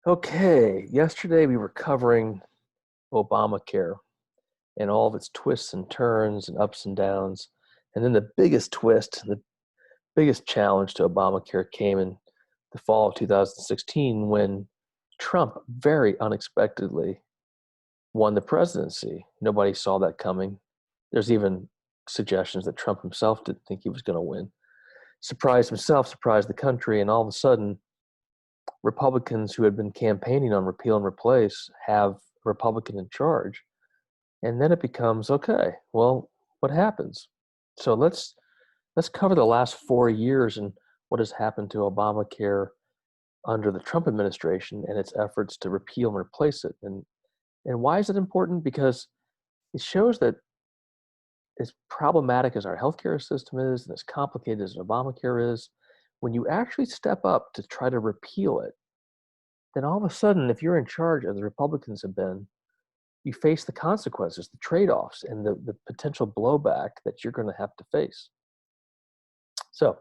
Okay, yesterday we were covering Obamacare and all of its twists and turns and ups and downs. And then the biggest twist, the biggest challenge to Obamacare came in the fall of 2016 when Trump very unexpectedly won the presidency. Nobody saw that coming. There's even suggestions that Trump himself didn't think he was going to win. Surprised himself, surprised the country, and all of a sudden, Republicans who had been campaigning on repeal and replace have a Republican in charge. And then it becomes okay, well, what happens? So let's cover the last 4 years and what has happened to Obamacare under the Trump administration and its efforts to repeal and replace it. And why is it important? Because it shows that as problematic as our healthcare system is and as complicated as Obamacare is, when you actually step up to try to repeal it, then all of a sudden, if you're in charge, as the Republicans have been, you face the consequences, the trade-offs, and the potential blowback that you're going to have to face. So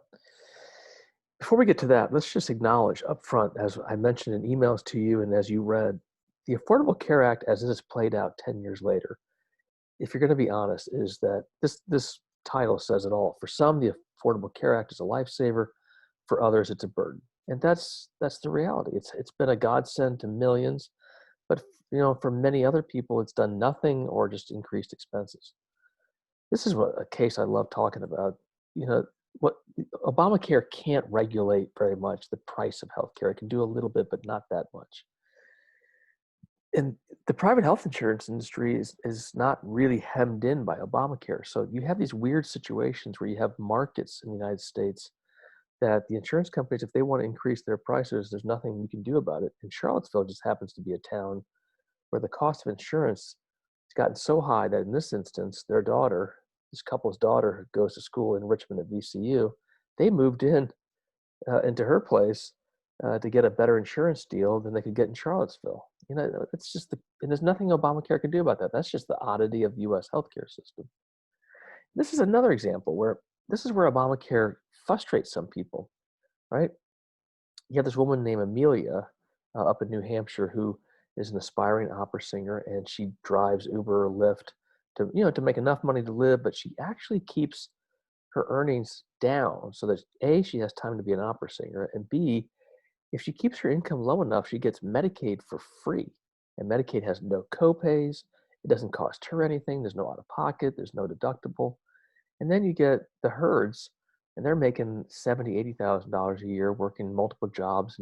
before we get to that, let's just acknowledge up front, as I mentioned in emails to you and as you read, the Affordable Care Act, as it has played out 10 years later, if you're going to be honest, is that this title says it all. For some, the Affordable Care Act is a lifesaver. For others, it's a burden. And that's the reality. It's been a godsend to millions, but for many other people, it's done nothing or just increased expenses. This is a case I love talking about. You know, what Obamacare can't regulate very much the price of healthcare. It can do a little bit, but not that much. And the private health insurance industry is not really hemmed in by Obamacare. So you have these weird situations where you have markets in the United States that the insurance companies, if they want to increase their prices, there's nothing you can do about it. And Charlottesville just happens to be a town where the cost of insurance has gotten so high that in this instance, their daughter, this couple's daughter who goes to school in Richmond at VCU, they moved into her place to get a better insurance deal than they could get in Charlottesville. It's just and there's nothing Obamacare can do about that. That's just the oddity of the U.S. healthcare system. This is another example where this is where Obamacare frustrates some people, right? You have this woman named Amelia up in New Hampshire who is an aspiring opera singer, and she drives Uber or Lyft to make enough money to live, but she actually keeps her earnings down so that A, she has time to be an opera singer, and B, if she keeps her income low enough, she gets Medicaid for free. And Medicaid has no copays. It doesn't cost her anything. There's no out of pocket. There's no deductible. And then you get the herds, and they're making $70,000, $80,000 a year, working multiple jobs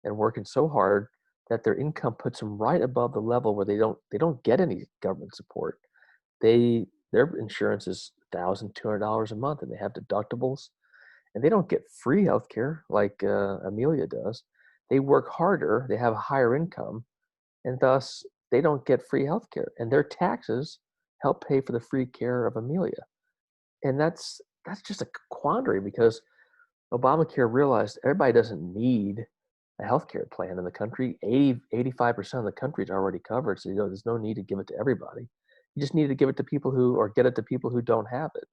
and working so hard that their income puts them right above the level where they don't get any government support. Their insurance is $1,200 a month, and they have deductibles, and they don't get free health care like Amelia does. They work harder, they have a higher income, and thus they don't get free health care. And their taxes help pay for the free care of Amelia. And that's just a quandary because Obamacare realized everybody doesn't need a healthcare plan in the country. 85% of the country is already covered, so there's no need to give it to everybody. You just need to give it to people or get it to people who don't have it.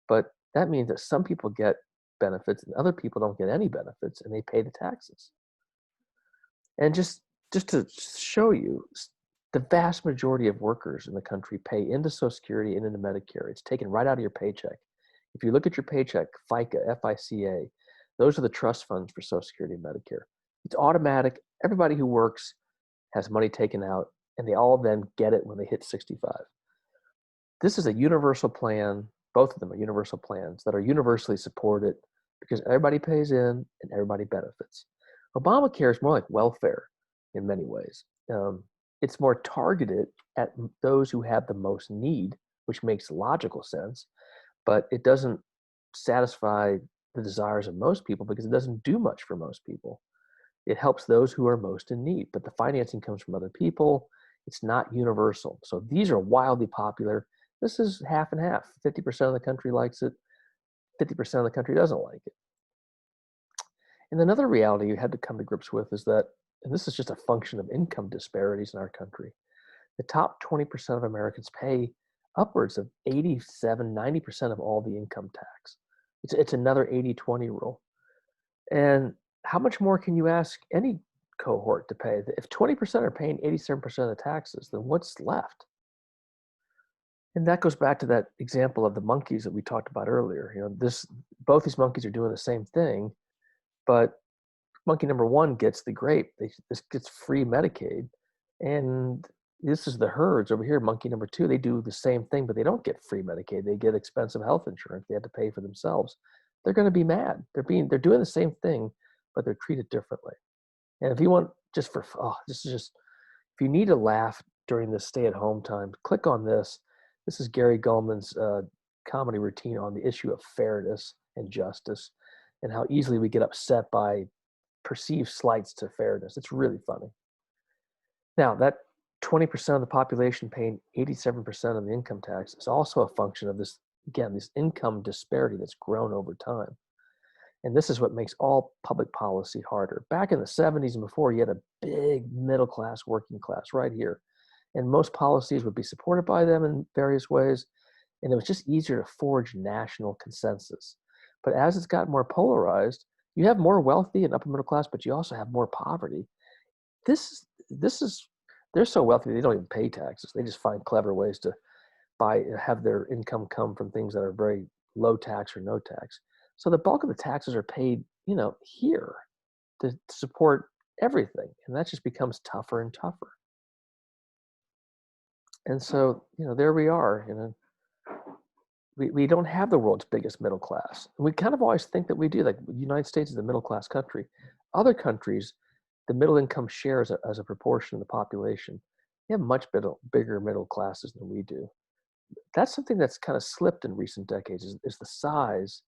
But that means that some people get benefits and other people don't get any benefits, and they pay the taxes. And just to show you, the vast majority of workers in the country pay into Social Security and into Medicare. It's taken right out of your paycheck. If you look at your paycheck, FICA, FICA, those are the trust funds for Social Security and Medicare. It's automatic. Everybody who works has money taken out, and they all then get it when they hit 65. This is a universal plan. Both of them are universal plans that are universally supported because everybody pays in and everybody benefits. Obamacare is more like welfare in many ways. It's more targeted at those who have the most need, which makes logical sense, but it doesn't satisfy the desires of most people because it doesn't do much for most people. It helps those who are most in need, but the financing comes from other people. It's not universal. So these are wildly popular. This is half and half. 50% of the country likes it. 50% of the country doesn't like it. And another reality you had to come to grips with is that, and this is just a function of income disparities in our country, the top 20% of Americans pay upwards of 87, 90% of all the income tax. It's another 80-20 rule. And how much more can you ask any cohort to pay. If 20% are paying 87% of the taxes, then what's left? And that goes back to that example of the monkeys that we talked about earlier. Both these monkeys are doing the same thing, but monkey number one gets the grape. This gets free Medicaid, and this is the herds over here. Monkey number two, they do the same thing, but they don't get free Medicaid. They get expensive health insurance. They have to pay for themselves. They're going to be mad. They're doing the same thing, but they're treated differently. And if you want this is just if you need to laugh during this stay-at-home time, click on this. This is Gary Gulman's comedy routine on the issue of fairness and justice, and how easily we get upset by perceived slights to fairness. It's really funny. Now, that 20% of the population paying 87% of the income tax is also a function of this income disparity that's grown over time. And this is what makes all public policy harder. Back in the 70s and before, you had a big middle class, working class right here. And most policies would be supported by them in various ways. And it was just easier to forge national consensus. But as it's gotten more polarized, you have more wealthy and upper middle class, but you also have more poverty. They're so wealthy they don't even pay taxes. They just find clever ways to have their income come from things that are very low tax or no tax. So the bulk of the taxes are paid, here to support everything, and that just becomes tougher and tougher. And so, there we are. We don't have the world's biggest middle class. And we kind of always think that we do. Like the United States is a middle class country. Other countries, the middle income share as a proportion of the population, they have much bigger middle classes than we do. That's something that's kind of slipped in recent decades is the size,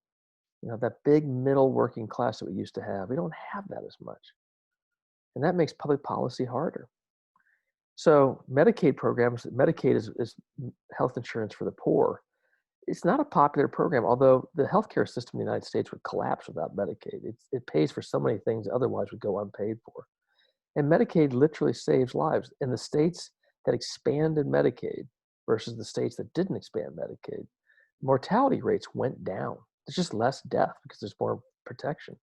that big middle working class that we used to have. We don't have that as much. And that makes public policy harder. So Medicaid is health insurance for the poor. It's not a popular program, although the healthcare system in the United States would collapse without Medicaid. It pays for so many things that otherwise would go unpaid for. And Medicaid literally saves lives. In the states that expanded Medicaid versus the states that didn't expand Medicaid, mortality rates went down. There's just less death because there's more protection.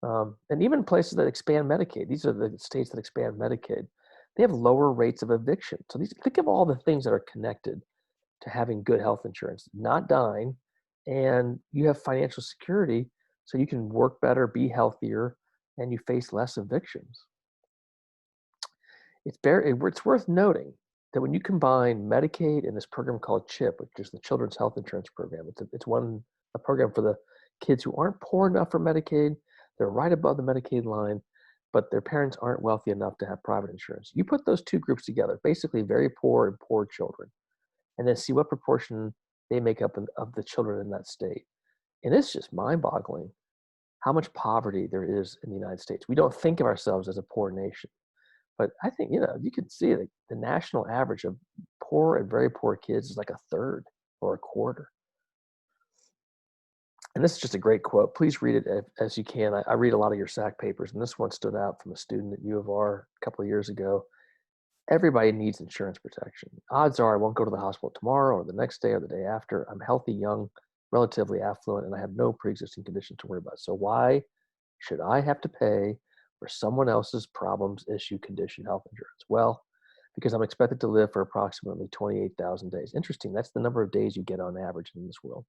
And even places that expand Medicaid, these are the states that expand Medicaid, they have lower rates of eviction. So think of all the things that are connected to having good health insurance, not dying, and you have financial security so you can work better, be healthier, and you face less evictions. It's worth noting that when you combine Medicaid and this program called CHIP, which is the Children's Health Insurance Program, it's a program for the kids who aren't poor enough for Medicaid. They're right above the Medicaid line, but their parents aren't wealthy enough to have private insurance. You put those two groups together, basically very poor and poor children, and then see what proportion they make up of the children in that state. And it's just mind-boggling how much poverty there is in the United States. We don't think of ourselves as a poor nation, but I think, you can see that the national average of poor and very poor kids is like a third or a quarter. And this is just a great quote. Please read it as you can. I read a lot of your SAC papers, and this one stood out from a student at U of R a couple of years ago. Everybody needs insurance protection. Odds are I won't go to the hospital tomorrow or the next day or the day after. I'm healthy, young, relatively affluent, and I have no pre-existing conditions to worry about. So why should I have to pay for someone else's problems, issue, condition, health insurance? Well, because I'm expected to live for approximately 28,000 days. Interesting. That's the number of days you get on average in this world.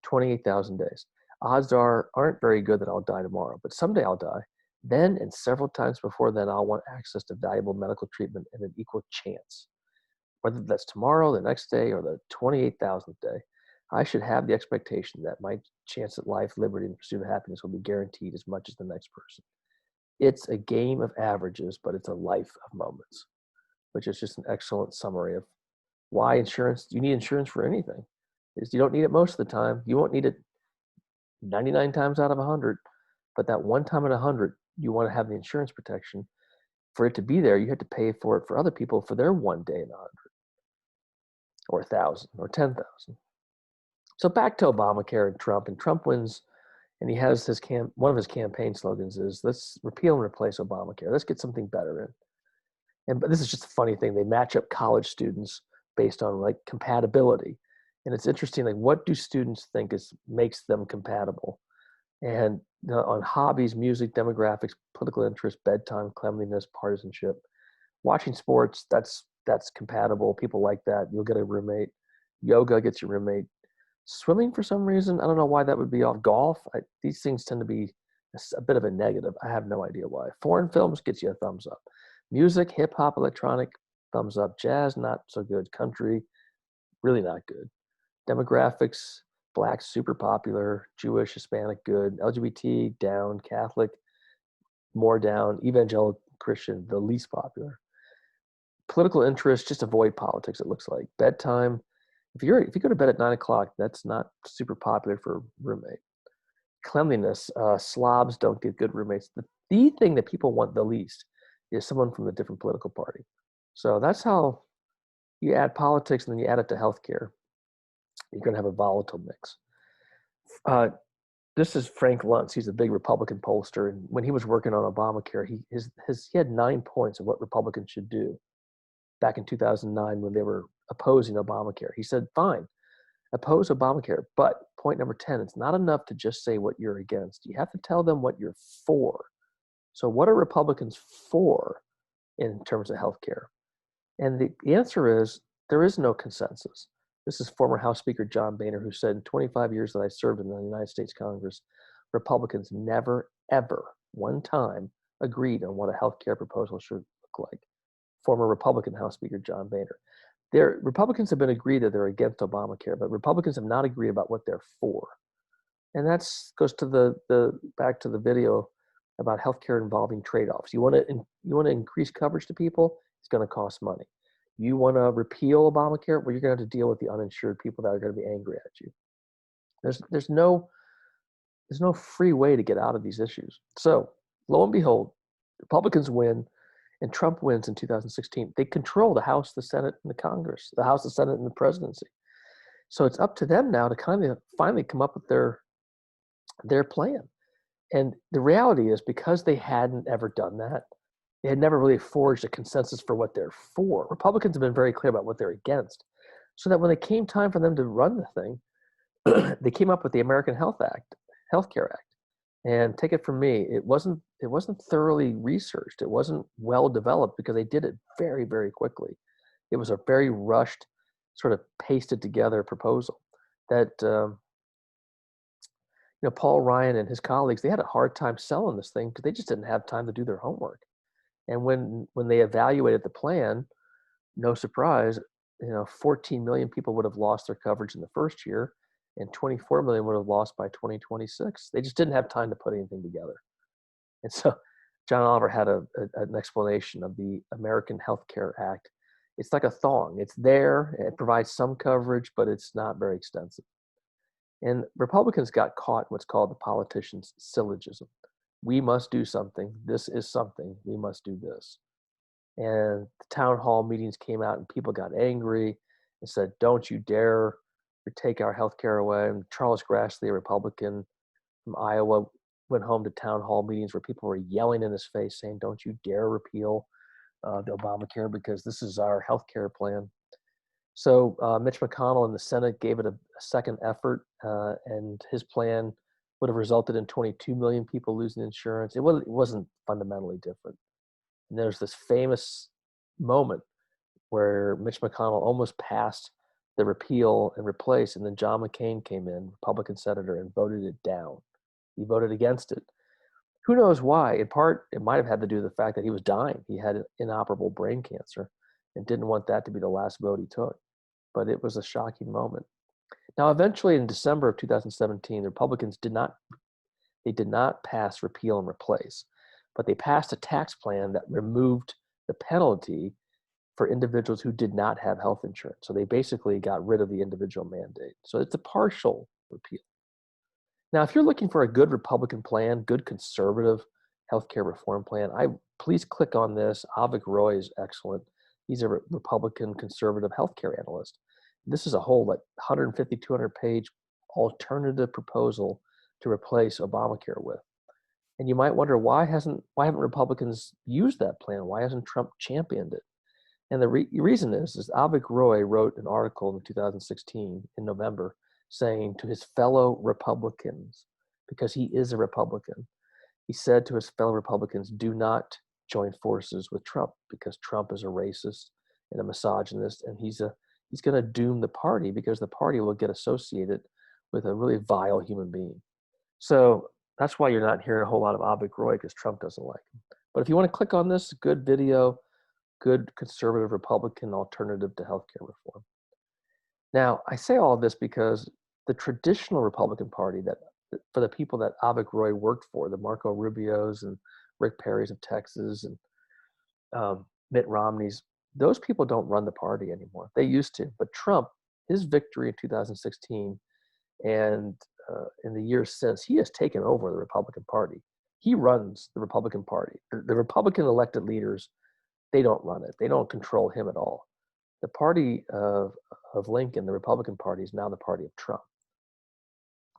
28,000 days. Odds aren't very good that I'll die tomorrow, but someday I'll die. Then, and several times before then, I'll want access to valuable medical treatment and an equal chance. Whether that's tomorrow, the next day, or the 28,000th day, I should have the expectation that my chance at life, liberty, and pursuit of happiness will be guaranteed as much as the next person. It's a game of averages, but it's a life of moments, which is just an excellent summary of why you need insurance for anything. You don't need it most of the time. You won't need it 99 times out of 100, but that one time in 100, you want to have the insurance protection. For it to be there, you have to pay for it for other people for their one day in 100, or 1,000, or 10,000. So back to Obamacare and Trump wins, and he has one of his campaign slogans is, let's repeal and replace Obamacare. Let's get something better in. But this is just a funny thing. They match up college students based on like compatibility. And it's interesting, like what do students think makes them compatible? And on hobbies, music, demographics, political interest, bedtime, cleanliness, partisanship. Watching sports, that's compatible. People like that. You'll get a roommate. Yoga gets your roommate. Swimming, for some reason, I don't know why that would be off. Golf, these things tend to be a bit of a negative. I have no idea why. Foreign films gets you a thumbs up. Music, hip hop, electronic, thumbs up. Jazz, not so good. Country, really not good. Demographics, black, super popular. Jewish, Hispanic, good. LGBT, down. Catholic, more down. Evangelical Christian, the least popular. Political interest, just avoid politics, it looks like. Bedtime, if you go to bed at 9 o'clock, that's not super popular for a roommate. Cleanliness, slobs don't get good roommates. The thing that people want the least is someone from a different political party. So that's how you add politics and then you add it to healthcare. You're going to have a volatile mix. Uh, this is Frank Luntz. He's a big Republican pollster, and when he was working on Obamacare, he had 9 points of what Republicans should do back in 2009 when they were opposing Obamacare. He said, "Fine, oppose Obamacare, but point number 10, it's not enough to just say what you're against. You have to tell them what you're for. So, what are Republicans for in terms of healthcare?" And the answer is there is no consensus. This is former House Speaker John Boehner, who said, in 25 years that I served in the United States Congress, Republicans never, ever, one time agreed on what a healthcare proposal should look like. Former Republican House Speaker John Boehner. Republicans have been agreed that they're against Obamacare, but Republicans have not agreed about what they're for. And that goes to the back to the video about healthcare involving trade-offs. You want to increase coverage to people, it's going to cost money. You want to repeal Obamacare, well, you're going to have to deal with the uninsured people that are going to be angry at you. There's no free way to get out of these issues. So lo and behold, Republicans win, and Trump wins in 2016. They control the House, the Senate, and the Congress, the House, the Senate, and the presidency. So it's up to them now to kind of finally come up with their plan. And the reality is, because they hadn't ever done that, they had never really forged a consensus for what they're for. Republicans have been very clear about what they're against, so that when it came time for them to run the thing, they came up with the American Healthcare Act. And take it from me, it wasn't thoroughly researched. It wasn't well developed because they did it very, very quickly. It was a very rushed, sort of pasted together proposal that Paul Ryan and his colleagues, they had a hard time selling this thing because they just didn't have time to do their homework. And when they evaluated the plan, no surprise, 14 million people would have lost their coverage in the first year, and 24 million would have lost by 2026. They just didn't have time to put anything together. And so John Oliver had an explanation of the American Health Care Act. It's like a thong. It's there. It provides some coverage, but it's not very extensive. And Republicans got caught in what's called the politician's syllogism. We must do something. This is something. We must do this. And the town hall meetings came out and people got angry and said, "Don't you dare take our health care away." And Charles Grassley, a Republican from Iowa, went home to town hall meetings where people were yelling in his face saying, "Don't you dare repeal the Obamacare because this is our health care plan." So Mitch McConnell in the Senate gave it a second effort, and his plan would have resulted in 22 million people losing insurance. It wasn't fundamentally different. And there's this famous moment where Mitch McConnell almost passed the repeal and replace, and then John McCain came in, Republican senator, and voted it down. He voted against it. Who knows why? In part, it might have had to do with the fact that he was dying. He had inoperable brain cancer and didn't want that to be the last vote he took. But it was a shocking moment. Now, eventually, in December of 2017, the Republicans did not pass repeal and replace, but they passed a tax plan that removed the penalty for individuals who did not have health insurance. So they basically got rid of the individual mandate. So it's a partial repeal. Now, if you're looking for a good Republican plan, good conservative healthcare reform plan, please click on this. Avik Roy is excellent. He's a Republican conservative healthcare analyst. This is a whole 150, 200-page alternative proposal to replace Obamacare with. And you might wonder, why haven't Republicans used that plan? Why hasn't Trump championed it? And the reason is Avik Roy wrote an article in 2016 in November saying to his fellow Republicans, because he is a Republican. He said to his fellow Republicans, do not join forces with Trump because Trump is a racist and a misogynist, and he's going to doom the party because the party will get associated with a really vile human being. So that's why you're not hearing a whole lot of Avik Roy, because Trump doesn't like him. But if you want to click on this, good video, good conservative Republican alternative to healthcare reform. Now, I say all of this because the traditional Republican Party, that for the people that Avik Roy worked for, the Marco Rubios and Rick Perry's of Texas and Mitt Romney's, those people don't run the party anymore. They used to. But Trump, his victory in 2016 and in the years since, he has taken over the Republican Party. He runs the Republican Party. The Republican elected leaders, they don't run it. They don't control him at all. The party of Lincoln, the Republican Party, is now the party of Trump.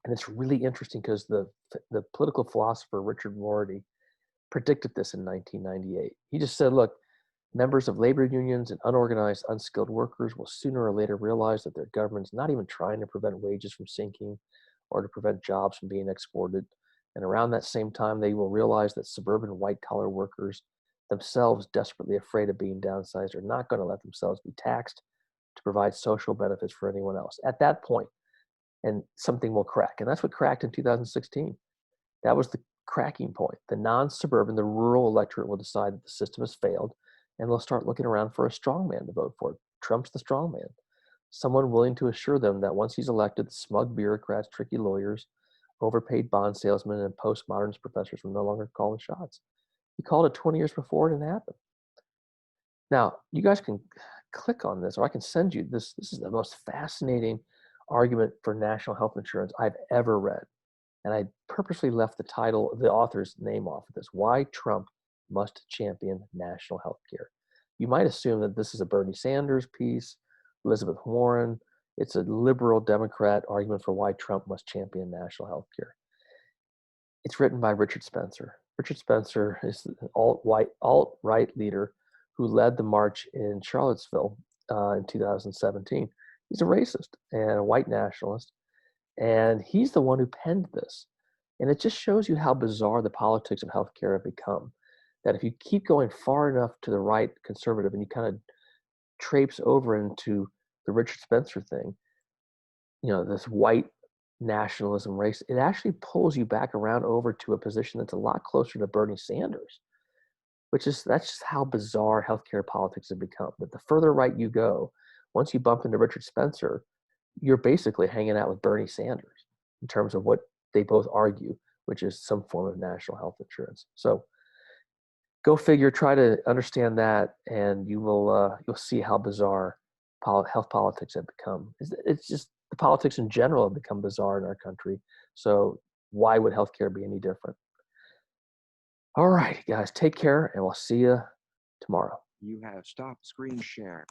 And it's really interesting because the political philosopher Richard Rorty predicted this in 1998. He just said, look, members of labor unions and unorganized, unskilled workers will sooner or later realize that their government's not even trying to prevent wages from sinking or to prevent jobs from being exported. And around that same time, they will realize that suburban white-collar workers, themselves desperately afraid of being downsized, are not going to let themselves be taxed to provide social benefits for anyone else. At that point, and something will crack. And that's what cracked in 2016. That was the cracking point. The non-suburban, the rural electorate will decide that the system has failed, and they'll start looking around for a strongman to vote for. Trump's the strongman. Someone willing to assure them that once he's elected, the smug bureaucrats, tricky lawyers, overpaid bond salesmen, and postmodernist professors will no longer call the shots. He called it 20 years before it didn't happen. Now, you guys can click on this, or I can send you this. This is the most fascinating argument for national health insurance I've ever read. And I purposely left the title, the author's name off of this: Why Trump Must Champion National Health Care. You might assume that this is a Bernie Sanders piece, Elizabeth Warren. It's a liberal Democrat argument for why Trump must champion national health care. It's written by Richard Spencer. Richard Spencer is an alt-right leader who led the march in Charlottesville in 2017. He's a racist and a white nationalist, and he's the one who penned this. And it just shows you how bizarre the politics of healthcare have become. That if you keep going far enough to the right, conservative, and you kind of traipse over into the Richard Spencer thing, this white nationalism race, it actually pulls you back around over to a position that's a lot closer to Bernie Sanders, that's just how bizarre healthcare politics have become. That the further right you go, once you bump into Richard Spencer, you're basically hanging out with Bernie Sanders in terms of what they both argue, which is some form of national health insurance. So go figure, try to understand that, and you'll see how bizarre health politics have become. It's just the politics in general have become bizarre in our country. So why would healthcare be any different? All right, guys, take care, and we'll see you tomorrow. You have stopped screen share.